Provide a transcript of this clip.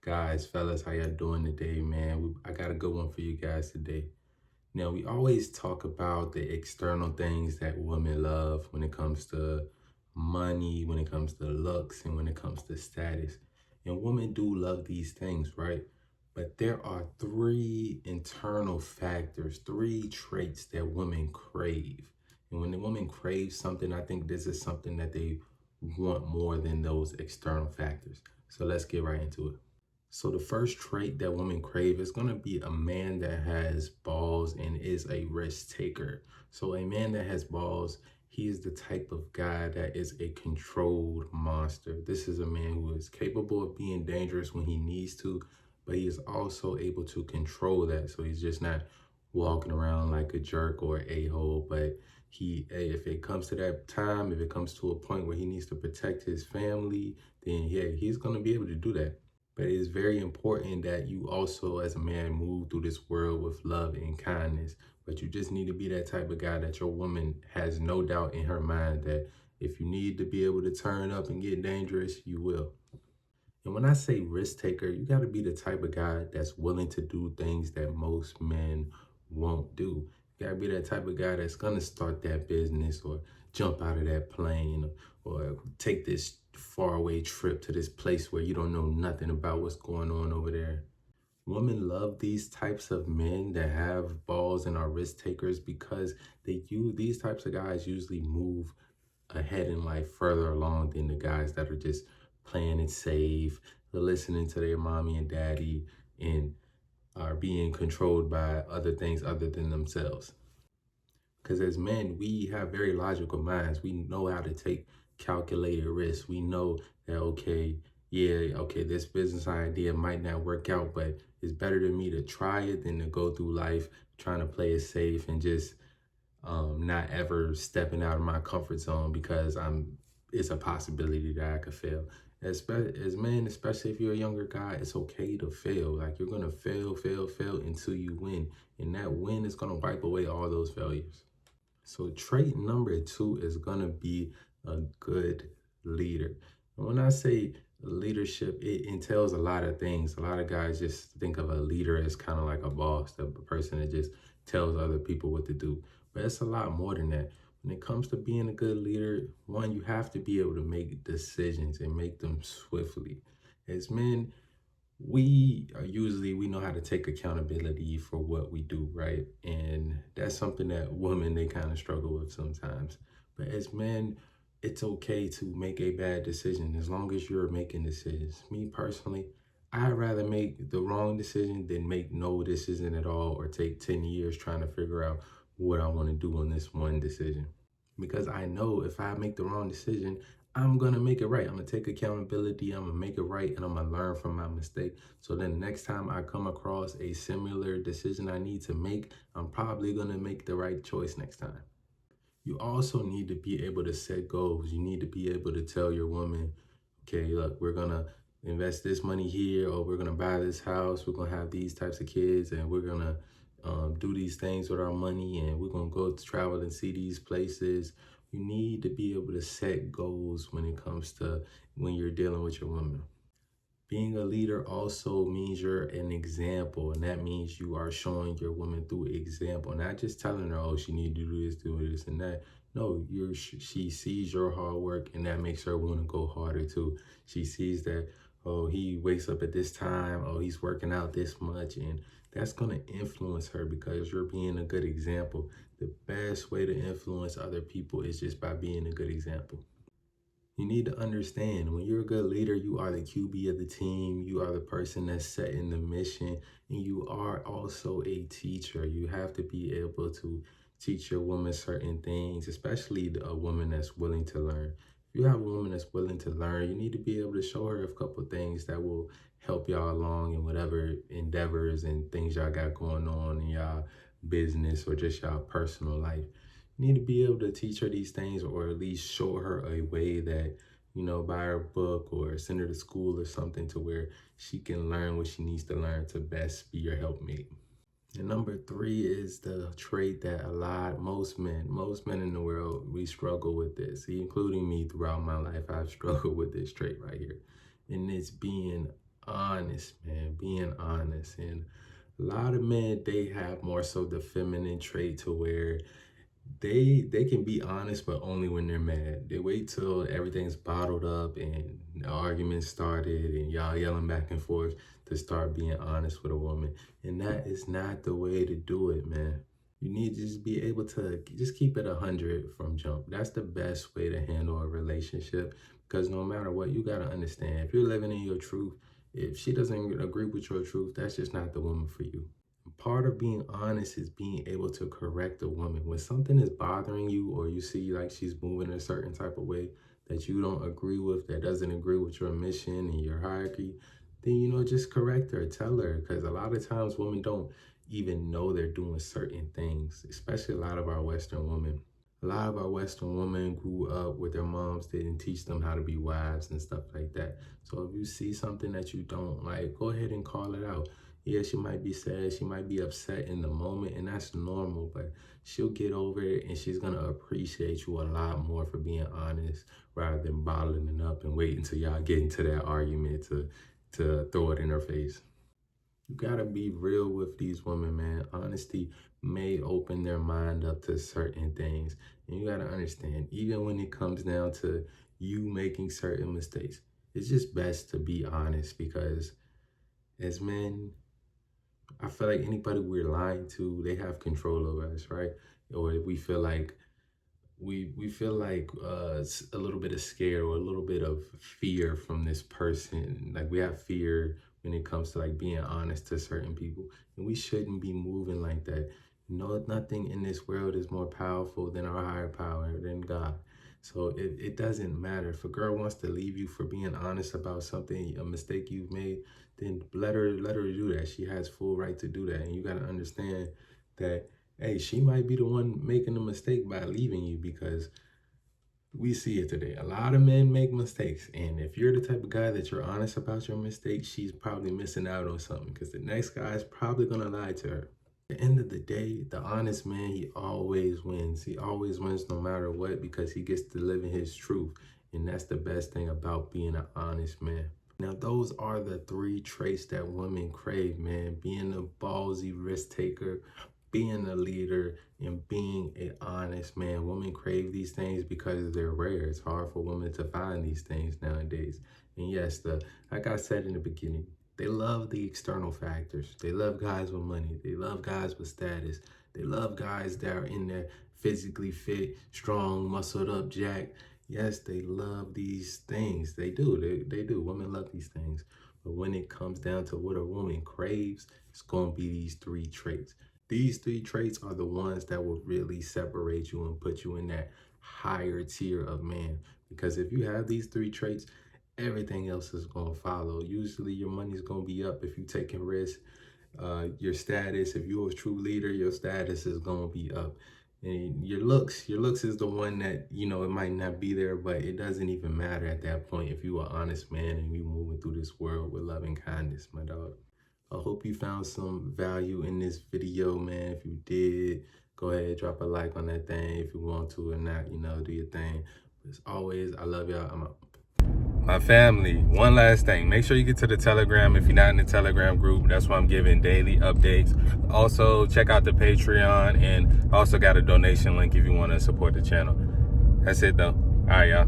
Guys, fellas, how y'all doing today, man? I got a good one for you guys today. Now, we always talk about the external things that women love when it comes to money, when it comes to looks, and when it comes to status. And women do love these things, right? But there are three internal factors, three traits that women crave. And when the woman craves something, I think this is something that they want more than those external factors. So let's get right into it. So the first trait that women crave is going to be a man that has balls and is a risk taker. So a man that has balls, he is the type of guy that is a controlled monster. This is a man who is capable of being dangerous when he needs to, but he is also able to control that. So he's just not walking around like a jerk or a-hole, but if it comes to that time, if it comes to a point where he needs to protect his family, then yeah, he's going to be able to do that. But it is very important that you also, as a man, move through this world with love and kindness. But you just need to be that type of guy that your woman has no doubt in her mind that if you need to be able to turn up and get dangerous, you will. And when I say risk taker, you got to be the type of guy that's willing to do things that most men won't do. You got to be that type of guy that's going to start that business or jump out of that plane or take this faraway trip to this place where you don't know nothing about what's going on over there. Women love these types of men that have balls and are risk takers because these types of guys usually move ahead in life further along than the guys that are just playing it safe, listening to their mommy and daddy, and are being controlled by other things other than themselves. Because as men, we have very logical minds. We know how to take calculated risks. We know that, okay, yeah, okay, this business idea might not work out, but it's better to me to try it than to go through life trying to play it safe and just not ever stepping out of my comfort zone because it's a possibility that I could fail. As men, especially if you're a younger guy, it's okay to fail. Like you're gonna fail until you win. And that win is gonna wipe away all those failures. So trait number two is gonna be a good leader. And when I say leadership, it entails a lot of things. A lot of guys just think of a leader as kind of like a boss, the person that just tells other people what to do. But it's a lot more than that. When it comes to being a good leader, one, you have to be able to make decisions and make them swiftly. As men, we know how to take accountability for what we do, right? And that's something that women, they kind of struggle with sometimes. But as men, it's okay to make a bad decision as long as you're making decisions. Me personally, I'd rather make the wrong decision than make no decision at all or take 10 years trying to figure out what I want to do on this one decision. Because I know if I make the wrong decision, I'm gonna make it right. I'm gonna take accountability, I'm gonna make it right, and I'm gonna learn from my mistake. So then next time I come across a similar decision I need to make, I'm probably gonna make the right choice next time. You also need to be able to set goals. You need to be able to tell your woman, okay, look, we're gonna invest this money here, or we're gonna buy this house, we're gonna have these types of kids, and we're gonna do these things with our money, and we're gonna go to travel and see these places. You need to be able to set goals when it comes to when you're dealing with your woman. Being a leader also means you're an example, and that means you are showing your woman through example, not just telling her, oh, she need to do this, and that. No, she sees your hard work, and that makes her want to go harder too. She sees that, oh, he wakes up at this time, oh, he's working out this much, and that's gonna influence her because you're being a good example. The best way to influence other people is just by being a good example. You need to understand when you're a good leader, you are the QB of the team, you are the person that's setting the mission, and you are also a teacher. You have to be able to teach your woman certain things, especially a woman that's willing to learn. If you have a woman that's willing to learn, you need to be able to show her a couple of things that will help y'all along in whatever endeavors and things y'all got going on in y'all business or just y'all personal life. You need to be able to teach her these things or at least show her a way that, buy her a book or send her to school or something to where she can learn what she needs to learn to best be your helpmate. And number three is the trait that most men in the world, we struggle with this, including me throughout my life. I've struggled with this trait right here. And it's being honest, man, being honest. And a lot of men, they have more so the feminine trait to where they can be honest, but only when they're mad. They wait till everything's bottled up and the argument started and y'all yelling back and forth to start being honest with a woman. And that is not the way to do it, man. You need to just be able to just keep it 100 from jump. That's the best way to handle a relationship, because no matter what, you got to understand, if you're living in your truth, if she doesn't agree with your truth, that's just not the woman for you. Part of being honest is being able to correct a woman. When something is bothering you, or you see like she's moving a certain type of way that you don't agree with, that doesn't agree with your mission and your hierarchy, then, just correct her, tell her. Because a lot of times women don't even know they're doing certain things, especially a lot of our Western women. A lot of our Western women grew up with their moms didn't teach them how to be wives and stuff like that. So if you see something that you don't like, go ahead and call it out. Yeah, she might be sad, she might be upset in the moment, and that's normal, but she'll get over it and she's gonna appreciate you a lot more for being honest rather than bottling it up and waiting until y'all get into that argument to throw it in her face. You gotta be real with these women, man. Honesty may open their mind up to certain things. And you gotta understand, even when it comes down to you making certain mistakes, it's just best to be honest, because as men, I feel like anybody we're lying to, they have control over us, right? Or we feel like we feel like a little bit of scare or a little bit of fear from this person. Like we have fear when it comes to like being honest to certain people, and we shouldn't be moving like that. No, nothing in this world is more powerful than our higher power, than God. So it doesn't matter. If a girl wants to leave you for being honest about something, a mistake you've made, then let her do that. She has full right to do that. And you got to understand that, hey, she might be the one making the mistake by leaving you, because we see it today. A lot of men make mistakes. And if you're the type of guy that you're honest about your mistakes, she's probably missing out on something, because the next guy is probably going to lie to her. At the end of the day, the honest man, he always wins. He always wins no matter what, because he gets to live in his truth. And that's the best thing about being an honest man. Now, those are the 3 traits that women crave, man. Being a ballsy risk taker, being a leader, and being an honest man. Women crave these things because they're rare. It's hard for women to find these things nowadays. And yes, like I said in the beginning, they love the external factors. They love guys with money. They love guys with status. They love guys that are in there physically fit, strong, muscled up, jacked. Yes, they love these things. They do. They do. Women love these things. But when it comes down to what a woman craves, it's going to be these 3 traits. These 3 traits are the ones that will really separate you and put you in that higher tier of man. Because if you have these 3 traits, everything else is going to follow. Usually your money's going to be up if you're taking risks. Your status, if you're a true leader, your status is going to be up. And your looks is the one that, it might not be there, but it doesn't even matter at that point if you're an honest man and you moving through this world with love and kindness, my dog. I hope you found some value in this video, man. If you did, go ahead, drop a like on that thing. If you want to or not, do your thing. But as always, I love y'all. I'm out. My family, one last thing. Make sure you get to the Telegram if you're not in the Telegram group. That's why I'm giving daily updates. Also, check out the Patreon, and also got a donation link if you want to support the channel. That's it, though. All right, y'all.